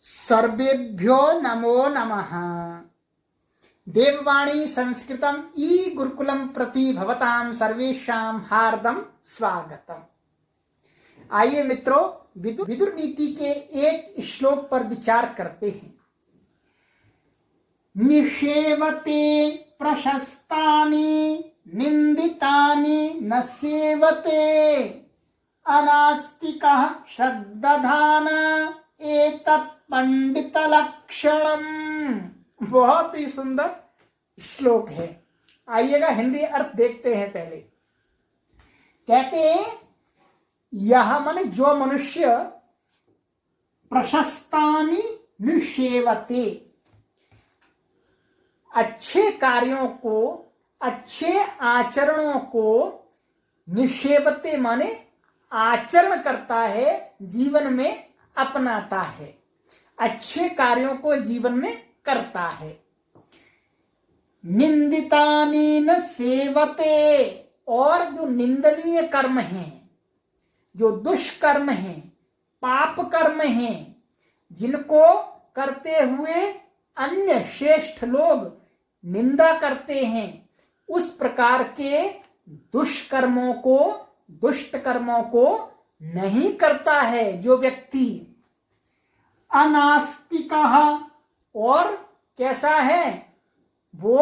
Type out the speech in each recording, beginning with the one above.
सर्वेभ्यो नमो नमः। देववाणी संस्कृतम ई गुरुकुलम प्रति भवतां सर्वेषां हार्दम स्वागतम। आइए मित्रों, विदुर नीति के एक श्लोक पर विचार करते हैं। निषेवते प्रशस्तानि निंदितानि न सेवते अनास्तिकः श्रद्धान एतत् पंडित लक्षणम। बहुत ही सुंदर श्लोक है। आइएगा हिंदी अर्थ देखते हैं। पहले कहते हैं यह मन जो मनुष्य प्रशस्तानि निषेवते, अच्छे कार्यों को, अच्छे आचरणों को, निषेवते माने आचरण करता है, जीवन में अपनाता है, अच्छे कार्यों को जीवन में करता है। निंदितानि न सेवते, और जो निंदनीय कर्म हैं, जो दुष्कर्म हैं, पाप कर्म हैं, जिनको करते हुए अन्य श्रेष्ठ लोग निंदा करते हैं, उस प्रकार के दुष्कर्मों को, दुष्ट कर्मों को नहीं करता है जो व्यक्ति। अनास्तिकः, और कैसा है वो?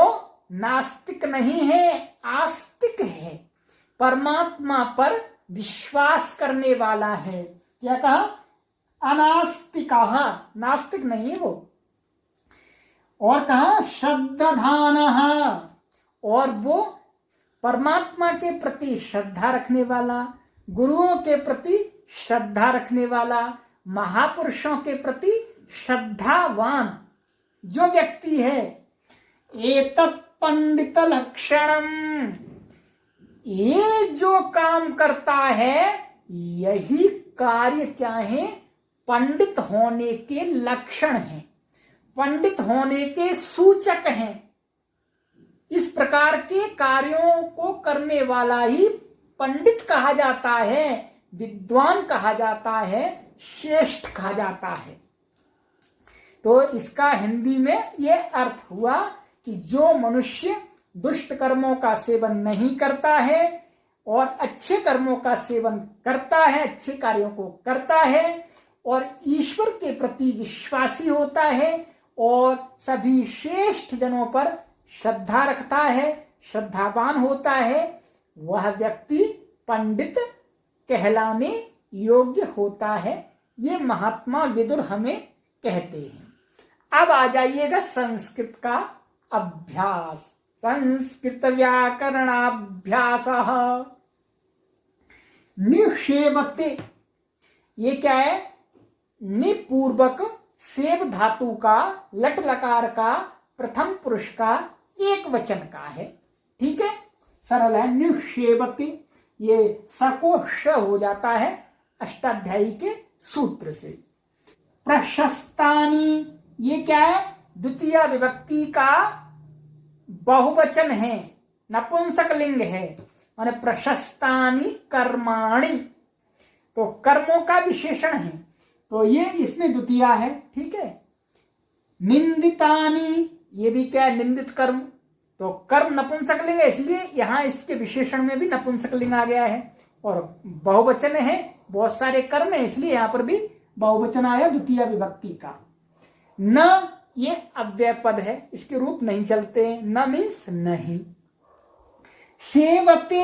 नास्तिक नहीं है, आस्तिक है, परमात्मा पर विश्वास करने वाला है। क्या कहा? अनास्तिकः, नास्तिक नहीं वो। और कहा श्रद्धानः, और वो परमात्मा के प्रति श्रद्धा रखने वाला, गुरुओं के प्रति श्रद्धा रखने वाला, महापुरुषों के प्रति श्रद्धावान जो व्यक्ति है। एतत् पंडित लक्षणम, ये जो काम करता है, यही कार्य क्या है? पंडित होने के लक्षण हैं, पंडित होने के सूचक हैं। इस प्रकार के कार्यों को करने वाला ही पंडित कहा जाता है, विद्वान कहा जाता है, श्रेष्ठ कहा जाता है। तो इसका हिंदी में यह अर्थ हुआ कि जो मनुष्य दुष्ट कर्मों का सेवन नहीं करता है और अच्छे कर्मों का सेवन करता है, अच्छे कार्यों को करता है, और ईश्वर के प्रति विश्वासी होता है, और सभी श्रेष्ठ जनों पर श्रद्धा रखता है, श्रद्धावान होता है, वह व्यक्ति पंडित कहलाने योग्य होता है। ये महात्मा विदुर हमें कहते हैं। अब आ जाइएगा संस्कृत का अभ्यास। संस्कृत व्याकरणाभ्यास। निषेवते, ये क्या है? निपूर्वक सेव धातु का, लट लकार का, प्रथम पुरुष का एक वचन का है। ठीक है, सरल है। निषेवते, ये सको श हो जाता है अष्टाध्यायी के सूत्र से। प्रशस्तानि, ये क्या है? द्वितीय विभक्ति का बहुवचन है, नपुंसक लिंग है, माने प्रशस्तानि कर्माणि, तो कर्मों का विशेषण है, तो ये इसमें द्वितीय है। ठीक है। निंदितानि, ये भी क्या है? निंदित कर्म, तो कर्म नपुंसक लिंग है, इसलिए यहां इसके विशेषण में भी नपुंसक लिंग आ गया है, और बहुवचन है, बहुत सारे कर्म है, इसलिए यहां पर भी बहुवचन आया द्वितीय विभक्ति का। न, ये अव्यय पद है, इसके रूप नहीं चलते। न मीन्स नहीं। सेवते,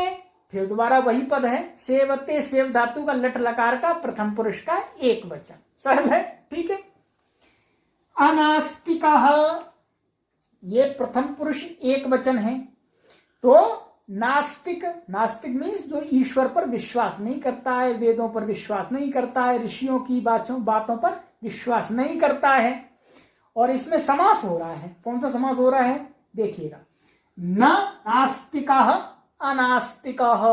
फिर दोबारा वही पद है, सेवते, सेव धातु का लट लकार का प्रथम पुरुष का एक वचन। सरल है। ठीक है। अनास्तिकः, ये प्रथम पुरुष एक वचन है, तो नास्तिक, नास्तिक मीन्स जो ईश्वर पर विश्वास नहीं करता है, वेदों पर विश्वास नहीं करता है, ऋषियों की बातों पर विश्वास नहीं करता है। और इसमें समास हो रहा है। कौन सा समास हो रहा है? देखिएगा। न नास्तिकः अनास्तिकः,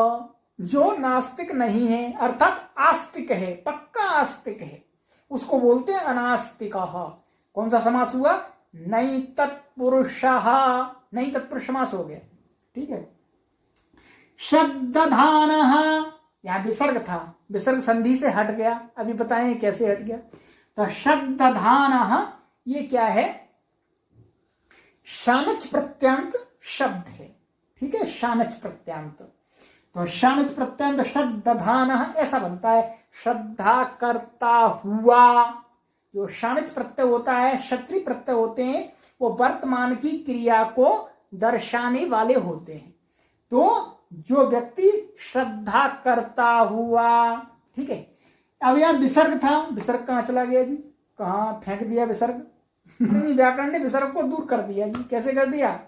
जो नास्तिक नहीं है, अर्थात आस्तिक है, पक्का आस्तिक है, उसको बोलते हैं अनास्तिकः। कौन सा समास हुआ? नहीं तत्पुरुषः, नहीं तत्पुरुष समास हो गया। ठीक है। श्रद्धानः, यहां विसर्ग था, विसर्ग संधि से हट गया, अभी बताएं कैसे हट गया। तो श्रद्धानः ये क्या है? शानच प्रत्यांत शब्द है। ठीक है, शानच प्रत्यांत। तो शानच प्रत्यांत श्रद्धानः ऐसा बनता है, श्रद्धा करता हुआ। जो शानच प्रत्यय होता है, क्षत्रिय प्रत्यय होते हैं, वो वर्तमान की क्रिया को दर्शाने वाले होते हैं। तो जो व्यक्ति श्रद्धा करता हुआ, ठीक है। अब यहां विसर्ग था, विसर्ग कहां चला गया जी? कहां फेंक दिया विसर्ग? व्याकरण ने विसर्ग को दूर कर दिया जी। कैसे कर दिया?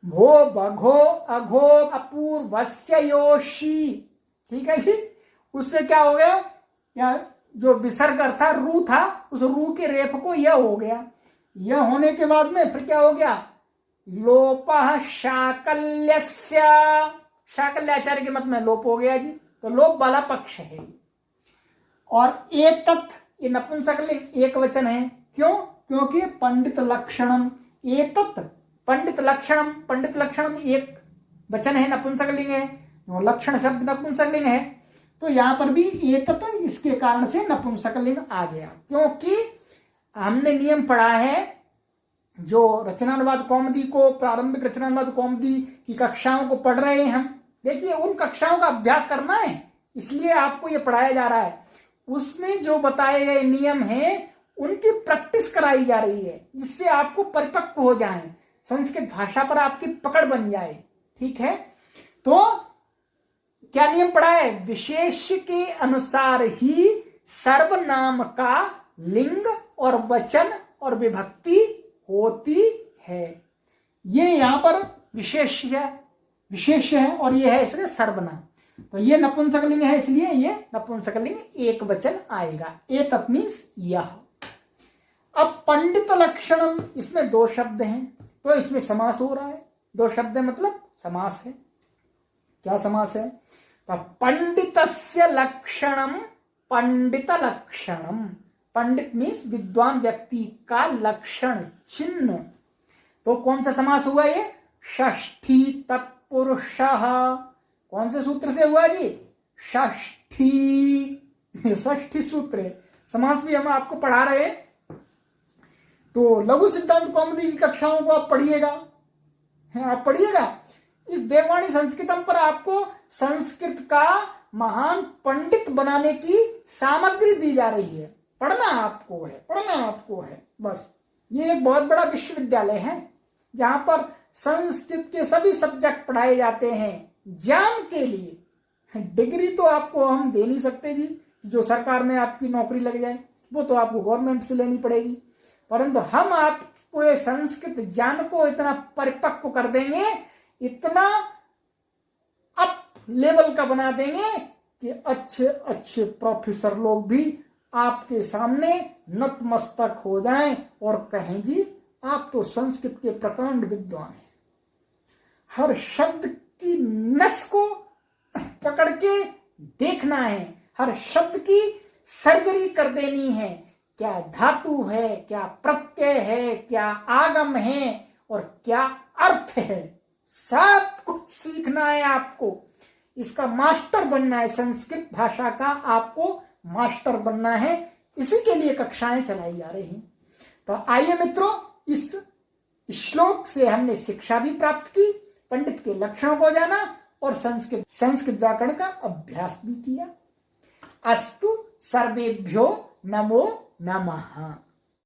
भो बघो अघो अपूर्वस्य योषी, ठीक है जी। उससे क्या हो गया? या जो विसर्ग था, रू था, उस रू के रेफ को यह हो गया। यह होने के बाद में फिर क्या हो गया? लोपः शाकल्यस्य, शाकल्याचार्य के मत में लोप हो गया जी। तो लोप वाला पक्ष है। और एतत्, ये नपुंसकलिंग एक वचन है। क्यों? क्योंकि पंडित लक्षणम, एतत् पंडित लक्षणम, पंडित लक्षणम एक वचन है, नपुंसकलिंग है। लक्षण शब्द नपुंसकलिंग है। तो यहां पर भी एतत् इसके कारण से नपुंसकलिंग आ गया। क्योंकि हमने नियम पढ़ा है, जो रचनानुवाद कौमुदी को, प्रारंभिक रचनानुवाद कौमुदी की कक्षाओं को पढ़ रहे हैं हम, देखिए उन कक्षाओं का अभ्यास करना है, इसलिए आपको ये पढ़ाया जा रहा है। उसमें जो बताए गए नियम हैं उनकी प्रैक्टिस कराई जा रही है, जिससे आपको परिपक्व हो जाए, संस्कृत भाषा पर आपकी पकड़ बन जाए। ठीक है, तो क्या नियम पढ़ा है? विशेष के अनुसार ही सर्वनाम का लिंग और वचन और विभक्ति होती है। ये यहां पर विशेष है और ये है इसलिए सर्वनाम। तो ये नपुंसकलिंग है, इसलिए ये नपुंसकलिंग एक वचन आएगा। एतत् मीन्स यह। अब पंडित लक्षणम, इसमें दो शब्द हैं, तो इसमें समास हो रहा है। दो शब्द है मतलब समास है। क्या समास है? तो पंडितस्य लक्षणम पंडित लक्षणम। पंडित मीन्स विद्वान व्यक्ति का लक्षण, चिन्ह। तो कौन सा समास हुआ ये? षष्ठी तत्पुरुषः। कौन से सूत्र से हुआ जी? षष्ठी सूत्र है। समास भी हम आपको पढ़ा रहे हैं, तो लघु सिद्धांत कौमुदी की कक्षाओं को आप पढ़िएगा। आप पढ़िएगा। इस देववाणी संस्कृतम पर आपको संस्कृत का महान पंडित बनाने की सामग्री दी जा रही है। पढ़ना आपको है बस। ये एक बहुत बड़ा विश्वविद्यालय है जहां पर संस्कृत के सभी सब्जेक्ट पढ़ाए जाते हैं ज्ञान के लिए। डिग्री तो आपको हम दे नहीं सकते जी, जो सरकार में आपकी नौकरी लग जाए, वो तो आपको गवर्नमेंट से लेनी पड़ेगी। परंतु हम आपको ये संस्कृत ज्ञान को इतना परिपक्व कर देंगे, इतना अप लेवल का बना देंगे कि अच्छे अच्छे प्रोफेसर लोग भी आपके सामने नतमस्तक हो जाएं और कहें जी आप तो संस्कृत के प्रकांड विद्वान हैं। हर शब्द की नस को पकड़ के देखना है, हर शब्द की सर्जरी कर देनी है। क्या धातु है, क्या प्रत्यय है, क्या आगम है और क्या अर्थ है, सब कुछ सीखना है आपको। इसका मास्टर बनना है, संस्कृत भाषा का आपको मास्टर बनना है। इसी के लिए कक्षाएं चलाई जा रही हैं। तो आइए मित्रों, इस श्लोक से हमने शिक्षा भी प्राप्त की, पंडित के लक्षणों को जाना और संस्कृत व्याकरण का अभ्यास भी किया। अस्तु सर्वेभ्यो नमो नमः।